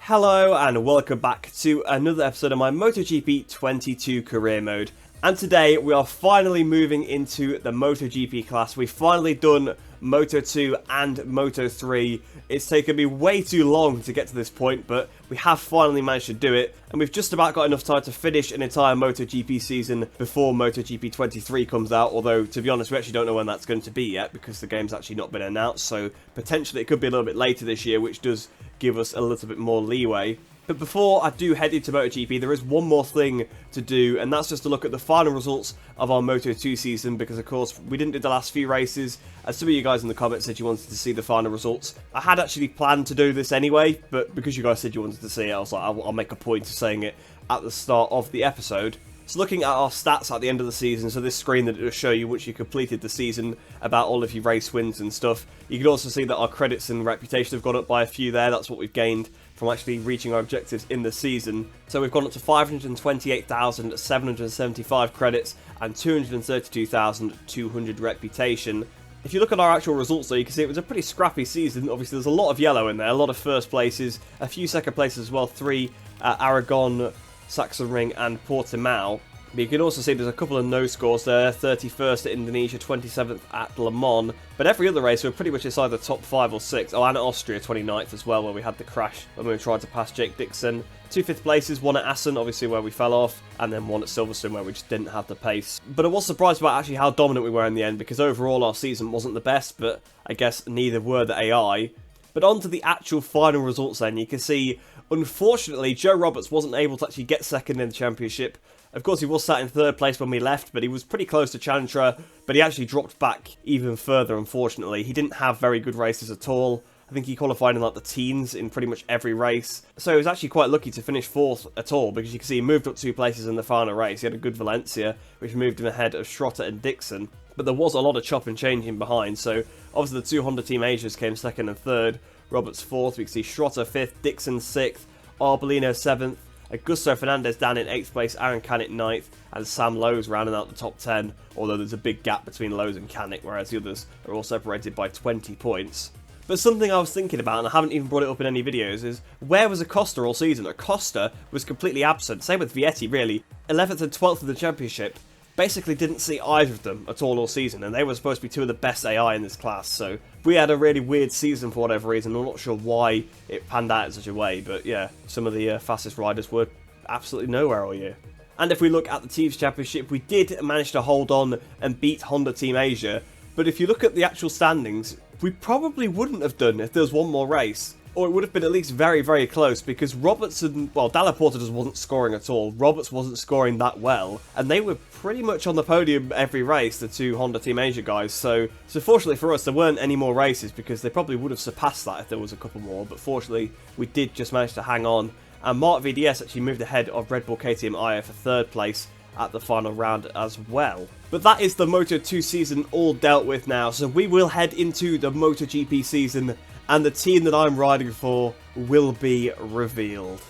Hello and welcome back to another episode of my MotoGP 22 career mode. And today we are finally moving into the MotoGP class. We've finally done Moto 2 and Moto 3. It's taken me way too long to get to this point, but we have finally managed to do it. And we've just about got enough time to finish an entire MotoGP season before MotoGP 23 comes out. Although, to be honest, we actually don't know when that's going to be yet because the game's actually not been announced. So potentially it could be a little bit later this year, which does give us a little bit more leeway. But before I do head into MotoGP, there is one more thing to do, and that's just to look at the final results of our Moto 2 season, because of course we didn't do the last few races, as some of you guys in the comments said you wanted to see the final results. I had actually planned to do this anyway, but because you guys said you wanted to see it, I was like, I'll make a point of saying it at the start of the episode. So looking at our stats at the end of the season, so this screen that it will show you once you completed the season about all of your race wins and stuff. You can also see that our credits and reputation have gone up by a few there. That's what we've gained from actually reaching our objectives in the season. So we've gone up to 528,775 credits and 232,200 reputation. If you look at our actual results though, you can see it was a pretty scrappy season. Obviously there's a lot of yellow in there, a lot of first places, a few second places as well, 3 Aragon, Sachsenring and Portimao. But you can also see there's a couple of no scores there, 31st at Indonesia, 27th at Le Mans. But every other race we're pretty much inside the top 5 or 6. Oh, and at Austria, 29th as well, where we had the crash when we tried to pass Jake Dixon. 2 5th places, 1 at Assen, obviously where we fell off, and then 1 at Silverstone where we just didn't have the pace. But I was surprised about actually how dominant we were in the end, because overall our season wasn't the best, but I guess neither were the AI. But on to the actual final results then, you can see, unfortunately, Joe Roberts wasn't able to actually get second in the championship. Of course, he was sat in 3rd place when we left, but he was pretty close to Challenger, but he actually dropped back even further, unfortunately. He didn't have very good races at all. I think he qualified in like the teens in pretty much every race. So he was actually quite lucky to finish 4th at all, because you can see he moved up 2 places in the final race. He had a good Valencia, which moved him ahead of Schrotter and Dixon. But there was a lot of chop and changing behind, so obviously the 2 Honda Team Asias came 2nd and 3rd. Roberts 4th, we can see Schrotter 5th, Dixon 6th, Arbolino 7th, Augusto Fernandez down in 8th place, Aaron Canik 9th, and Sam Lowe's rounding out the top 10, although there's a big gap between Lowe's and Canik, whereas the others are all separated by 20 points. But something I was thinking about, and I haven't even brought it up in any videos, is where was Acosta all season? Acosta was completely absent, same with Vietti really, 11th and 12th in the championship. Basically didn't see either of them at all season, and they were supposed to be 2 of the best AI in this class, so we had a really weird season for whatever reason. I'm not sure why it panned out in such a way, but yeah, some of the fastest riders were absolutely nowhere all year. And if we look at the Teams Championship, we did manage to hold on and beat Honda Team Asia, but if you look at the actual standings, we probably wouldn't have done if there was one more race. Or it would have been at least very, very close, because Robertson, well, Dalla Porta just wasn't scoring at all. Roberts wasn't scoring that well, and they were pretty much on the podium every race, the 2 Honda Team Asia guys. So fortunately for us, there weren't any more races, because they probably would have surpassed that if there was a couple more. But fortunately, we did just manage to hang on. And Mark VDS actually moved ahead of Red Bull KTM IA for 3rd place at the final round as well. But that is the Moto 2 season all dealt with now, so we will head into the MotoGP season, and the team that I'm riding for will be revealed.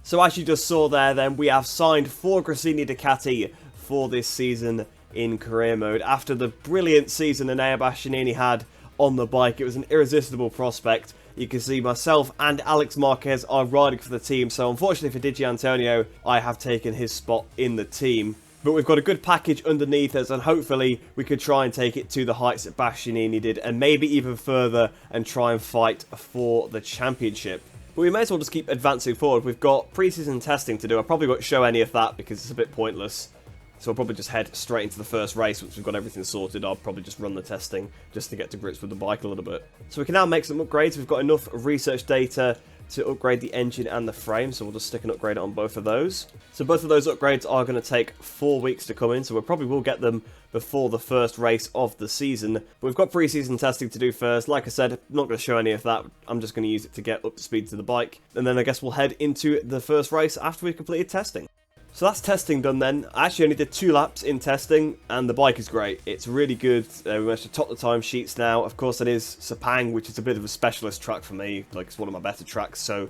So as you just saw there then, we have signed for Gresini Ducati for this season in career mode. After the brilliant season Enea Bastianini had on the bike, it was an irresistible prospect. You can see myself and Alex Marquez are riding for the team, so unfortunately for Di Antonio, I have taken his spot in the team. But we've got a good package underneath us, and hopefully we could try and take it to the heights that Bastianini did, and maybe even further, and try and fight for the championship. But we may as well just keep advancing forward. We've got pre-season testing to do. I probably won't show any of that because it's a bit pointless. So I'll probably just head straight into the first race. Once we've got everything sorted, I'll probably just run the testing just to get to grips with the bike a little bit. So we can now make some upgrades. We've got enough research data to upgrade the engine and the frame, so we'll just stick an upgrade on both of those. So both of those upgrades are going to take 4 weeks to come in, so we probably will get them before the first race of the season. But we've got pre-season testing to do first. Like I said, I'm not going to show any of that. I'm just going to use it to get up to speed to the bike. And then I guess we'll head into the first race after we've completed testing. So that's testing done then. I actually only did 2 laps in testing, and the bike is great. It's really good. We managed to top the time sheets now. Of course, it is Sepang, which is a bit of a specialist track for me. Like, it's one of my better tracks, so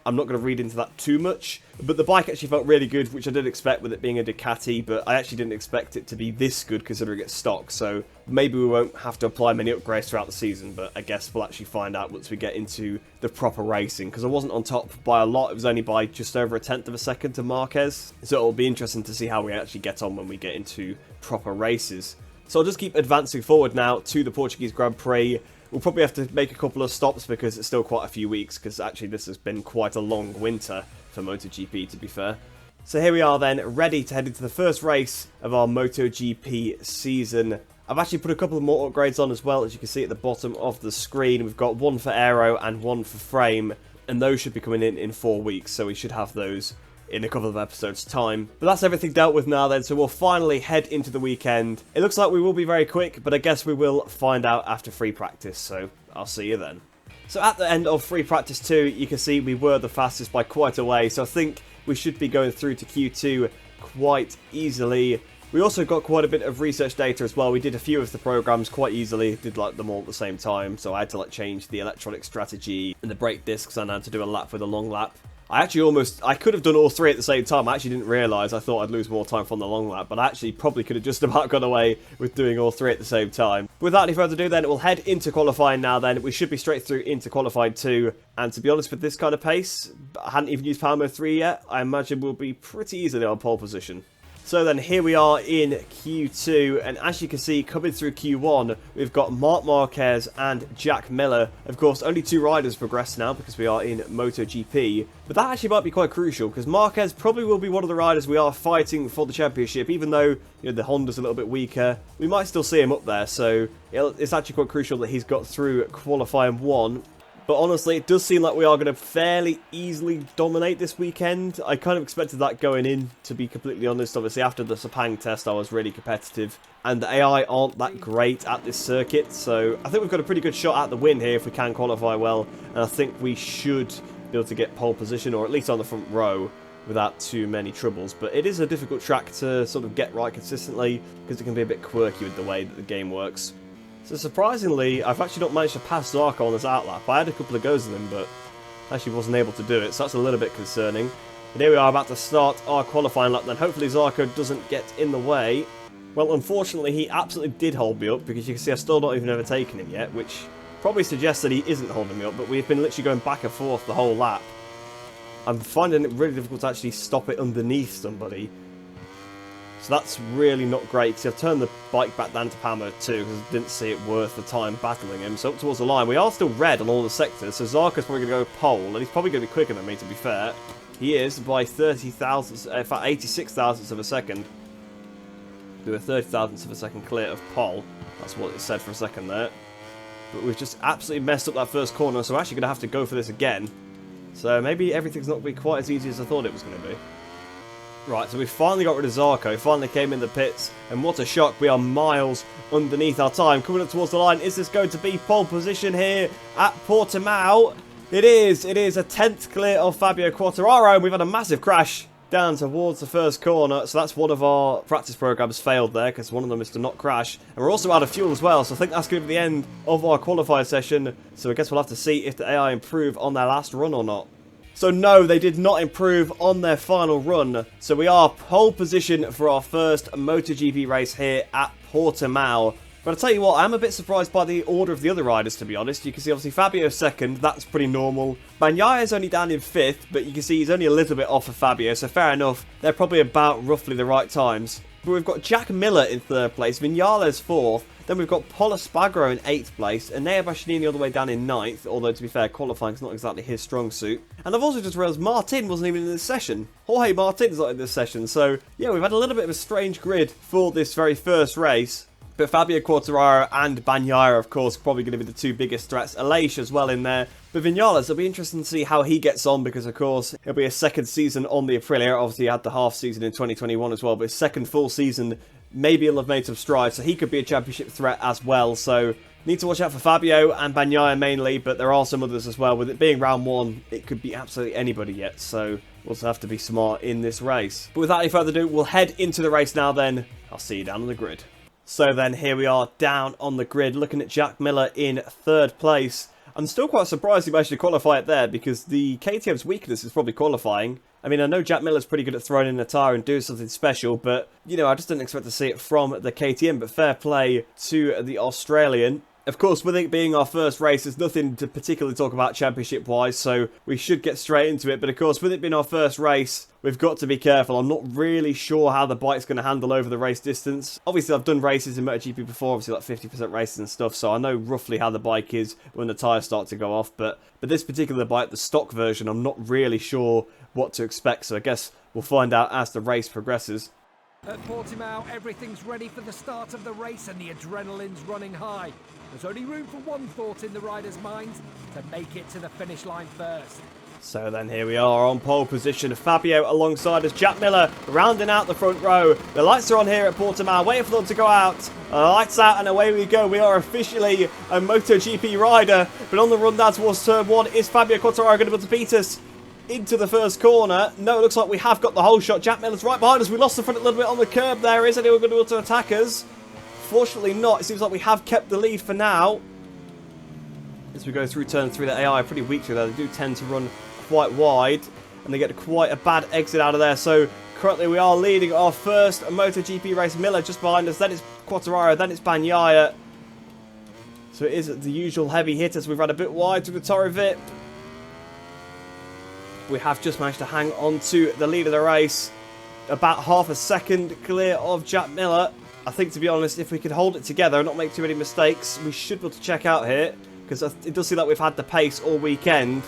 I'm not going to read into that too much. But the bike actually felt really good, which I did expect with it being a Ducati, but I actually didn't expect it to be this good considering it's stock. So maybe we won't have to apply many upgrades throughout the season, but I guess we'll actually find out once we get into the proper racing. Because I wasn't on top by a lot, it was only by just over 1/10 of a second to Marquez. So it'll be interesting to see how we actually get on when we get into proper races. So I'll just keep advancing forward now to the Portuguese Grand Prix. We'll probably have to make a couple of stops because it's still quite a few weeks, because actually this has been quite a long winter for MotoGP, to be fair. So here we are then, ready to head into the first race of our MotoGP season. I've actually put a couple of more upgrades on as well, as you can see at the bottom of the screen. We've got one for aero and one for frame, and those should be coming in 4 weeks, so we should have those in a couple of episodes time. But that's everything dealt with now then, so we'll finally head into the weekend. It looks like we will be very quick, but I guess we will find out after free practice, so I'll see you then. So at the end of free practice 2, you can see we were the fastest by quite a way, so I think we should be going through to Q2 quite easily. We also got quite a bit of research data as well. We did a few of the programs quite easily, did like them all at the same time, so I had to like change the electronic strategy and the brake discs, and I had to do a lap with a long lap. I could have done all 3 at the same time. I actually didn't realise. I thought I'd lose more time from the long lap, but I actually probably could have just about got away with doing all 3 at the same time. Without any further ado then, we'll head into qualifying now then. We should be straight through into qualifying 2, and to be honest, with this kind of pace, I hadn't even used Power Mode 3 yet, I imagine we'll be pretty easily on pole position. So then here we are in Q2, and as you can see, coming through Q1, we've got Marc Marquez and Jack Miller. Of course, only 2 riders progressed now because we are in MotoGP, but that actually might be quite crucial because Marquez probably will be one of the riders we are fighting for the championship. Even though the Honda's a little bit weaker, we might still see him up there, so it's actually quite crucial that he's got through qualifying 1. But honestly, it does seem like we are going to fairly easily dominate this weekend. I kind of expected that going in, to be completely honest. Obviously, after the Sepang test, I was really competitive. And the AI aren't that great at this circuit. So I think we've got a pretty good shot at the win here if we can qualify well. And I think we should be able to get pole position, or at least on the front row, without too many troubles. But it is a difficult track to sort of get right consistently, because it can be a bit quirky with the way that the game works. So surprisingly, I've actually not managed to pass Zarco on this outlap. I had a couple of goes at him, but actually wasn't able to do it, so that's a little bit concerning. But here we are about to start our qualifying lap then. Hopefully Zarco doesn't get in the way. Well, unfortunately, he absolutely did hold me up, because you can see I've still not even overtaken him yet, which probably suggests that he isn't holding me up, but we've been literally going back and forth the whole lap. I'm finding it really difficult to actually stop it underneath somebody. So that's really not great, because I've turned the bike back down to Power Mode 2 because I didn't see it worth the time battling him. So up towards the line, we are still red on all the sectors, so Zarco's probably going to go pole, and he's probably going to be quicker than me, to be fair. He is by 30 thousandths, in fact 86 thousandths of a second. Do a 30 thousandths of a second clear of pole. That's what it said for a second there. But we've just absolutely messed up that first corner, so we're actually going to have to go for this again. So maybe everything's not going to be quite as easy as I thought it was going to be. Right, so we finally got rid of Zarco, finally came in the pits, and what a shock, we are miles underneath our time. Coming up towards the line, is this going to be pole position here at Portimao? It is a 10th clear of Fabio Quartararo, and we've had a massive crash down towards the first corner, so that's one of our practice programs failed there, because one of them is to not crash. And we're also out of fuel as well, so I think that's going to be the end of our qualifier session, so I guess we'll have to see if the AI improve on their last run or not. So no, they did not improve on their final run. So we are pole position for our first MotoGP race here at Portimao. But I'll tell you what, I'm a bit surprised by the order of the other riders, to be honest. You can see obviously Fabio second, that's pretty normal. Bagnaia is only down in 5th, but you can see he's only a little bit off of Fabio, so fair enough. They're probably about roughly the right times. But we've got Jack Miller in 3rd place, Viñales 4th, then we've got Pol Espargaro in 8th place, and Enea Bastianini all the way down in 9th, although to be fair, qualifying is not exactly his strong suit. And I've also just realised Martin wasn't even in this session. Jorge Martin's not in this session, so yeah, we've had a little bit of a strange grid for this very first race. But Fabio Quartararo and Bagnaia, of course, probably going to be the two biggest threats. Aleix as well in there. But Vinales, it'll be interesting to see how he gets on because, of course, it'll be a second season on the Aprilia. Obviously, he had the half season in 2021 as well, but his second full season, maybe he'll have made some strides. So he could be a championship threat as well. So need to watch out for Fabio and Bagnaia mainly, but there are some others as well. With it being round one, it could be absolutely anybody yet. So we'll also have to be smart in this race. But without any further ado, we'll head into the race now then. I'll see you down on the grid. So then here we are down on the grid looking at Jack Miller in third place. I'm still quite surprised he managed to qualify it there because the KTM's weakness is probably qualifying. I mean, I know Jack Miller's pretty good at throwing in a tyre and doing something special, but, you know, I just didn't expect to see it from the KTM. But fair play to the Australian. Of course, with it being our first race, there's nothing to particularly talk about championship-wise, so we should get straight into it. But of course, with it being our first race, we've got to be careful. I'm not really sure how the bike's going to handle over the race distance. Obviously, I've done races in MotoGP before, obviously like 50% races and stuff, so I know roughly how the bike is when the tyres start to go off. But this particular bike, the stock version, I'm not really sure what to expect, so I guess we'll find out as the race progresses. At Portimao, everything's ready for the start of the race and the adrenaline's running high. There's only room for one thought in the rider's mind, to make it to the finish line first. So then here we are on pole position. Fabio alongside us. Jack Miller rounding out the front row. The lights are on here at Portimao, waiting for them to go out. Lights out and away we go. We are officially a MotoGP rider. But on the run down towards turn one, is Fabio Quartararo going to be able to beat us into the first corner? No, it looks like we have got the whole shot. Jack Miller's right behind us. We lost the front a little bit on the curb there. Is anyone going to be able to attack us? Fortunately not. It seems like we have kept the lead for now. As we go through turn 3, the AI are pretty weak through there. They do tend to run quite wide, and they get quite a bad exit out of there. So currently we are leading our first MotoGP race. Miller just behind us. Then it's Quartararo. Then it's Bagnaia. So it is the usual heavy hitters. We've had a bit wide through the Torre Vip. We have just managed to hang on to the lead of the race. About half a second clear of Jack Miller. I think, to be honest, if we could hold it together and not make too many mistakes, we should be able to check out here. Because it does seem like we've had the pace all weekend.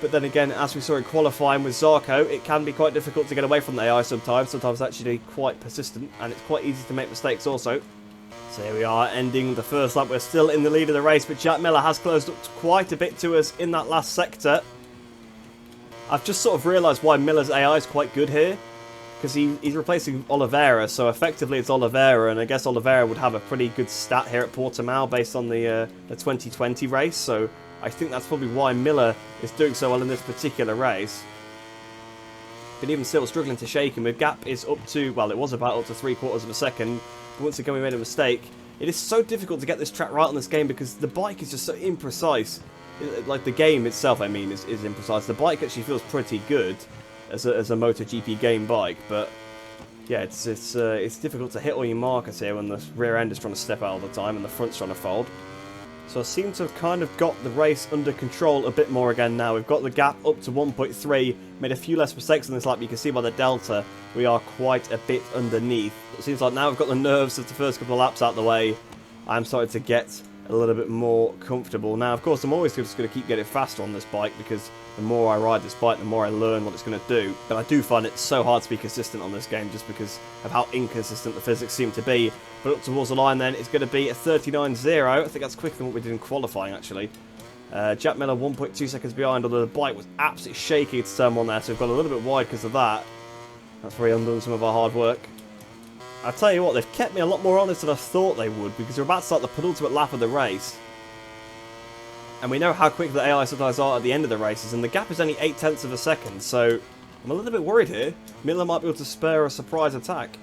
But then again, as we saw in qualifying with Zarco, it can be quite difficult to get away from the AI sometimes. Sometimes actually quite persistent. And it's quite easy to make mistakes also. So here we are, ending the first lap. We're still in the lead of the race. But Jack Miller has closed up quite a bit to us in that last sector. I've just sort of realised why Miller's AI is quite good here. Because he's replacing Oliveira, so effectively it's Oliveira, and I guess Oliveira would have a pretty good stat here at Portimao based on the 2020 race, so I think that's probably why Miller is doing so well in this particular race. But even still struggling to shake him. The gap is up to, well, it was about up to 3/4 of a second, but once again we made a mistake. It is so difficult to get this track right on this game because the bike is just so imprecise. Like the game itself, I mean, is imprecise. The bike actually feels pretty good as a MotoGP game bike, but yeah, it's difficult to hit all your markers here when the rear end is trying to step out all the time and the front's trying to fold. So I seem to have kind of got the race under control a bit more again now. We've got the gap up to 1.3, made a few less mistakes in this lap. You can see by the delta, we are quite a bit underneath. It seems like now we've got the nerves of the first couple of laps out of the way. I'm starting to get a little bit more comfortable. Now, of course, I'm always just going to keep getting faster on this bike because the more I ride this bike, the more I learn what it's going to do. But I do find it so hard to be consistent on this game just because of how inconsistent the physics seem to be. But up towards the line then, it's going to be a 39.0. I think that's quicker than what we did in qualifying, actually. Jack Miller 1.2 seconds behind, although the bike was absolutely shaky to turn one there, so we've gone a little bit wide because of that. That's really undone some of our hard work. I tell you what, they've kept me a lot more honest than I thought they would, because we're about to start the penultimate lap of the race. And we know how quick the AI sometimes are at the end of the races, and the gap is only 0.8 of a second, so I'm a little bit worried here. Miller might be able to spare a surprise attack.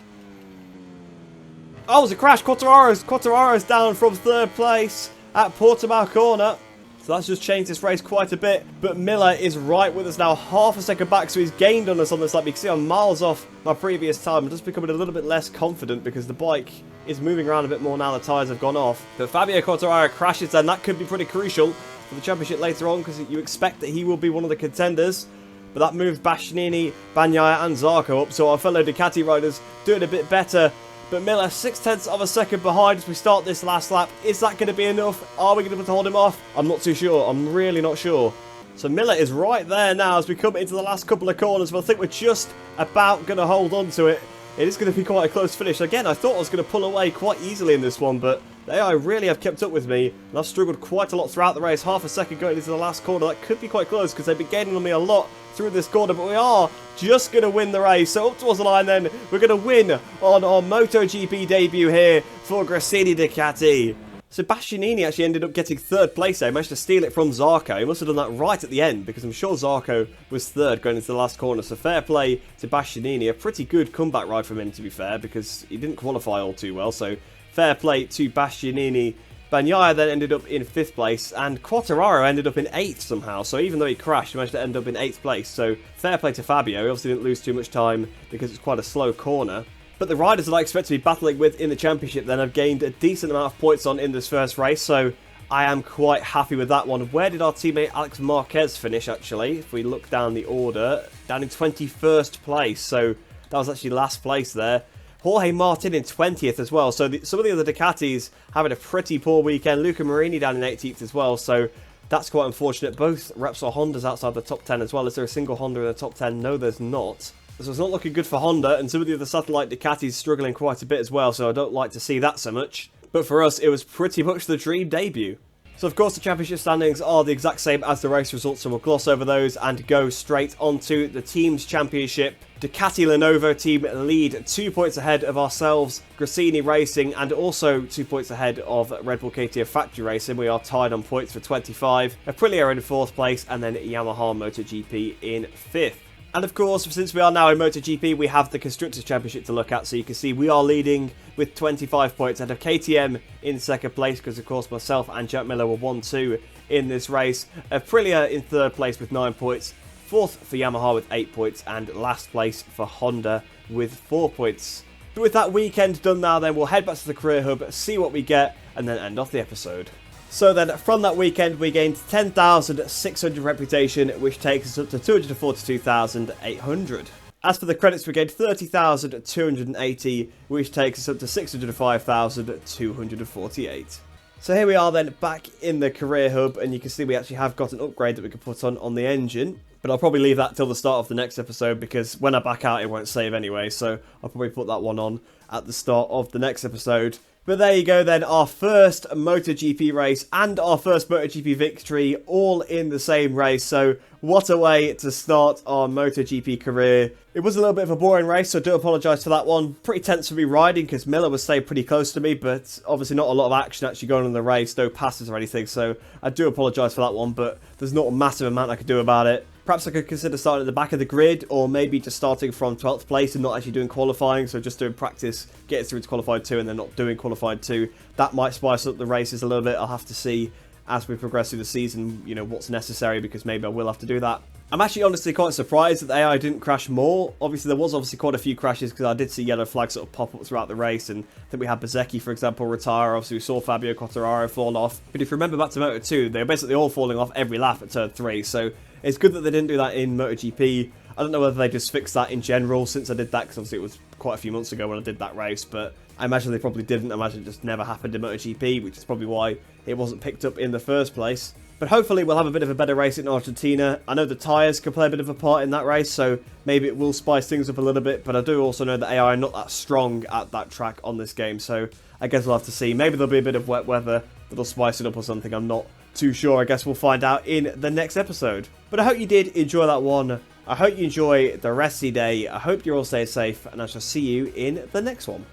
Oh, it was a crash! Quartararo's down from third place at Portimao corner. So that's just changed this race quite a bit. But Miller is right with us now, half a second back, so he's gained on us on this lap. You can see I'm miles off my previous time. I'm just becoming a little bit less confident because the bike is moving around a bit more now the tyres have gone off. But Fabio Quartararo crashes then. That could be pretty crucial for the championship later on because you expect that he will be one of the contenders. But that moves Bastianini, Bagnaia and Zarco up. So our fellow Ducati riders doing a bit better. But Miller, 0.6 of a second behind as we start this last lap. Is that going to be enough? Are we going to be able to hold him off? I'm not too sure. I'm really not sure. So Miller is right there now as we come into the last couple of corners. But I think we're just about going to hold on to it. it is going to be quite a close finish. Again, I thought I was going to pull away quite easily in this one, but the AI really have kept up with me, and I've struggled quite a lot throughout the race. Half a second going into the last corner, that could be quite close because they've been gaining on me a lot through this corner, but we are just going to win the race. So up towards the line then, we're going to win on our MotoGP debut here for Gresini Ducati. So Bastianini actually ended up getting third place there. He managed to steal it from Zarco. He must have done that right at the end because I'm sure Zarco was third going into the last corner. So fair play to Bastianini. A pretty good comeback ride from him, to be fair, because he didn't qualify all too well. So fair play to Bastianini. Bagnaia then ended up in 5th place, and Quartararo ended up in 8th somehow. So even though he crashed, he managed to end up in 8th place. So fair play to Fabio. He obviously didn't lose too much time because it's quite a slow corner. But the riders that I expect to be battling with in the championship then have gained a decent amount of points on in this first race, so I am quite happy with that one. Where did our teammate Alex Marquez finish, actually? If we look down the order, down in 21st place, so that was actually last place there. Jorge Martin in 20th as well, so some of the other Ducatis having a pretty poor weekend. Luca Marini down in 18th as well, so that's quite unfortunate. Both Repsol Hondas outside the top 10 as well. Is there a single Honda in the top 10? No, there's not. So it's not looking good for Honda, and some of the other satellite Ducatis struggling quite a bit as well, so I don't like to see that so much. But for us, it was pretty much the dream debut. So of course the championship standings are the exact same as the race results, so we'll gloss over those and go straight onto the team's championship. Ducati Lenovo team lead 2 points ahead of ourselves, Gresini Racing, and also 2 points ahead of Red Bull KTM Factory Racing. We are tied on points for 25. Aprilia in 4th place, and then Yamaha MotoGP in 5th. And of course, since we are now in MotoGP, we have the Constructors' Championship to look at. So you can see we are leading with 25 points ahead of KTM in 2nd place, because of course myself and Jack Miller were 1-2 in this race. Aprilia in 3rd place with 9 points, 4th for Yamaha with 8 points, and last place for Honda with 4 points. But with that weekend done now then, we'll head back to the Career Hub, see what we get, and then end off the episode. So then, from that weekend, we gained 10,600 reputation, which takes us up to 242,800. As for the credits, we gained 30,280, which takes us up to 605,248. So here we are then, back in the Career Hub, and you can see we actually have got an upgrade that we can put on the engine. But I'll probably leave that till the start of the next episode, because when I back out, it won't save anyway, so I'll probably put that one on at the start of the next episode. But there you go then, our first MotoGP race and our first MotoGP victory all in the same race. So what a way to start our MotoGP career. It was a little bit of a boring race, so I do apologise for that one. Pretty tense for me riding because Miller was staying pretty close to me, but obviously not a lot of action actually going on in the race, no passes or anything. So I do apologise for that one, but there's not a massive amount I could do about it. Perhaps I could consider starting at the back of the grid, or maybe just starting from 12th place and not actually doing qualifying, so just doing practice, getting through to qualified 2 and then not doing qualified 2. That might spice up the races a little bit. I'll have to see as we progress through the season, you know, what's necessary, because maybe I will have to do that. I'm actually honestly quite surprised that the AI didn't crash more. Obviously, there was quite a few crashes because I did see yellow flags sort of pop up throughout the race, and I think we had Bezzecchi, for example, retire. Obviously, we saw Fabio Quartararo fall off. But if you remember back to Moto2, they were basically all falling off every lap at turn 3, so it's good that they didn't do that in MotoGP. I don't know whether they just fixed that in general since I did that, because obviously it was quite a few months ago when I did that race, but I imagine they probably didn't. I imagine it just never happened in MotoGP, which is probably why it wasn't picked up in the first place. But hopefully we'll have a bit of a better race in Argentina. I know the tyres can play a bit of a part in that race, so maybe it will spice things up a little bit, but I do also know that AI are not that strong at that track on this game, so I guess we'll have to see. Maybe there'll be a bit of wet weather that'll spice it up or something. I'm not too sure. I guess we'll find out in the next episode. But I hope you did enjoy that one. I hope you enjoy the rest of your day. I hope you're all staying safe, and I shall see you in the next one.